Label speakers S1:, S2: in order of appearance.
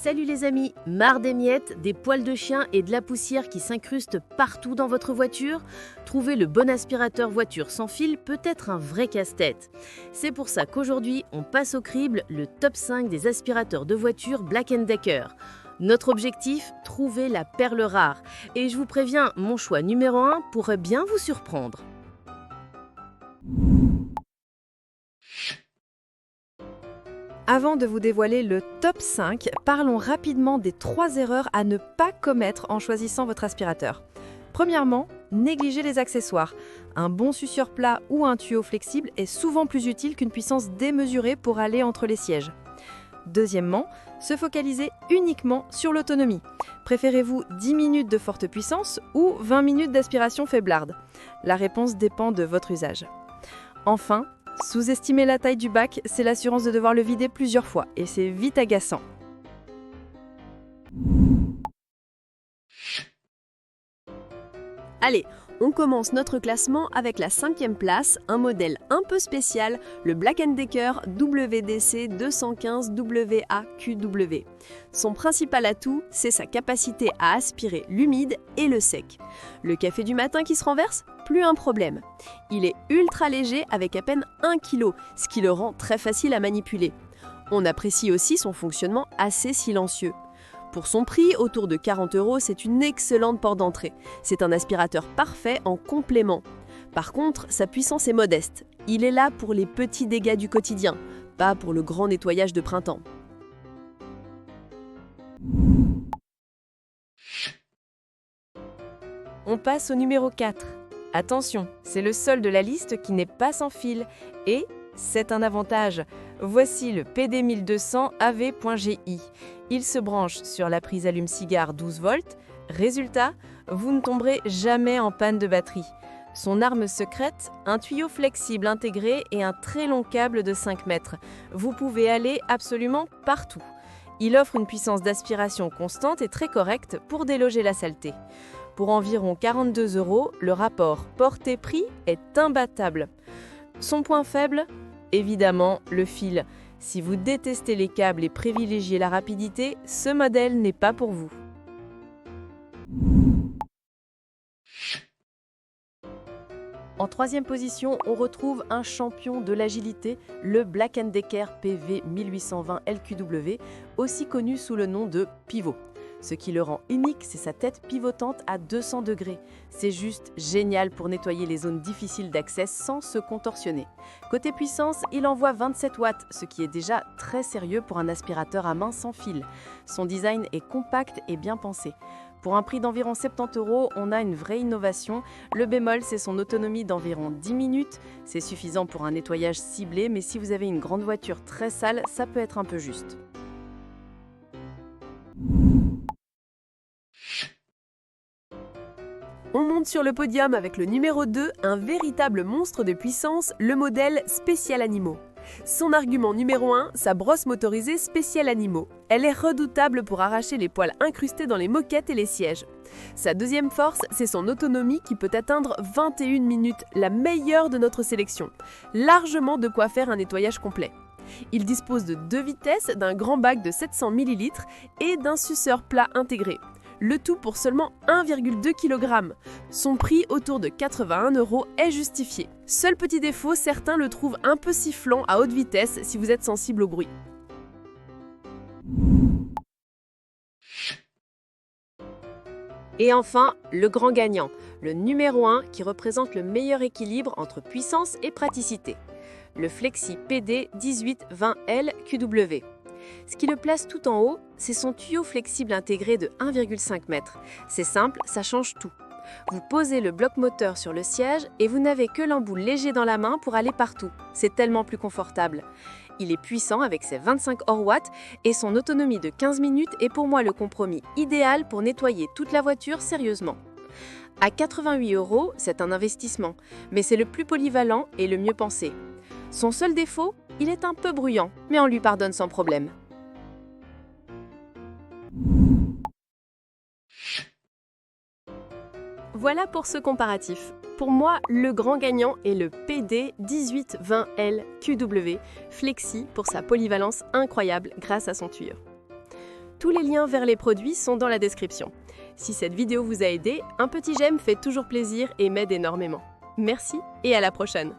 S1: Salut les amis, marre des miettes, des poils de chien et de la poussière qui s'incrustent partout dans votre voiture? Trouver le bon aspirateur voiture sans fil peut être un vrai casse-tête. C'est pour ça qu'aujourd'hui, on passe au crible le top 5 des aspirateurs de voiture Black & Decker. Notre objectif, trouver la perle rare. Et je vous préviens, mon choix numéro 1 pourrait bien vous surprendre.
S2: Avant de vous dévoiler le top 5, parlons rapidement des 3 erreurs à ne pas commettre en choisissant votre aspirateur. Premièrement, négligez les accessoires. Un bon suceur plat ou un tuyau flexible est souvent plus utile qu'une puissance démesurée pour aller entre les sièges. Deuxièmement, se focaliser uniquement sur l'autonomie. Préférez-vous 10 minutes de forte puissance ou 20 minutes d'aspiration faiblarde? La réponse dépend de votre usage. Enfin, sous-estimer la taille du bac, c'est l'assurance de devoir le vider plusieurs fois et c'est vite agaçant.
S3: Allez, on commence notre classement avec la 5e place, un modèle un peu spécial, le Black & Decker WDC 215 WAQW. Son principal atout, c'est sa capacité à aspirer l'humide et le sec. Le café du matin qui se renverse? Plus un problème. Il est ultra léger avec à peine 1 kg, ce qui le rend très facile à manipuler. On apprécie aussi son fonctionnement assez silencieux. Pour son prix, autour de 40 €, c'est une excellente porte d'entrée. C'est un aspirateur parfait en complément. Par contre, sa puissance est modeste. Il est là pour les petits dégâts du quotidien, pas pour le grand nettoyage de printemps.
S2: On passe au numéro 4. Attention, c'est le seul de la liste qui n'est pas sans fil et c'est un avantage. Voici le PD1200 AV.GI. Il se branche sur la prise allume-cigare 12 volts. Résultat, vous ne tomberez jamais en panne de batterie. Son arme secrète, un tuyau flexible intégré et un très long câble de 5 mètres. Vous pouvez aller absolument partout. Il offre une puissance d'aspiration constante et très correcte pour déloger la saleté. Pour environ 42 €, le rapport portée-prix est imbattable. Son point faible? Évidemment, le fil. Si vous détestez les câbles et privilégiez la rapidité, ce modèle n'est pas pour vous.
S1: En 3e position, on retrouve un champion de l'agilité, le Black & Decker PV 1820 LQW, aussi connu sous le nom de pivot. Ce qui le rend unique, c'est sa tête pivotante à 200 degrés. C'est juste génial pour nettoyer les zones difficiles d'accès sans se contorsionner. Côté puissance, il envoie 27 watts, ce qui est déjà très sérieux pour un aspirateur à main sans fil. Son design est compact et bien pensé. Pour un prix d'environ 70 €, on a une vraie innovation. Le bémol, c'est son autonomie d'environ 10 minutes. C'est suffisant pour un nettoyage ciblé, mais si vous avez une grande voiture très sale, ça peut être un peu juste.
S3: On monte sur le podium avec le numéro 2, un véritable monstre de puissance, le modèle Special Animaux. Son argument numéro 1, sa brosse motorisée Special Animaux. Elle est redoutable pour arracher les poils incrustés dans les moquettes et les sièges. Sa deuxième force, c'est son autonomie qui peut atteindre 21 minutes, la meilleure de notre sélection. Largement de quoi faire un nettoyage complet. Il dispose de 2 vitesses, d'un grand bac de 700 ml et d'un suceur plat intégré. Le tout pour seulement 1,2 kg. Son prix, autour de 81 €, est justifié. Seul petit défaut, certains le trouvent un peu sifflant à haute vitesse si vous êtes sensible au bruit. Et enfin, le grand gagnant, le numéro 1 qui représente le meilleur équilibre entre puissance et praticité. Le Flexi PD 1820L QW. Ce qui le place tout en haut, c'est son tuyau flexible intégré de 1,5 m. C'est simple, ça change tout. Vous posez le bloc moteur sur le siège et vous n'avez que l'embout léger dans la main pour aller partout. C'est tellement plus confortable. Il est puissant avec ses 25 hors-watts et son autonomie de 15 minutes est pour moi le compromis idéal pour nettoyer toute la voiture sérieusement. À 88 €, c'est un investissement, mais c'est le plus polyvalent et le mieux pensé. Son seul défaut, il est un peu bruyant, mais on lui pardonne sans problème. Voilà pour ce comparatif. Pour moi, le grand gagnant est le PD 1820L QW Flexi pour sa polyvalence incroyable grâce à son tuyau.
S1: Tous les liens vers les produits sont dans la description. Si cette vidéo vous a aidé, un petit j'aime fait toujours plaisir et m'aide énormément. Merci et à la prochaine!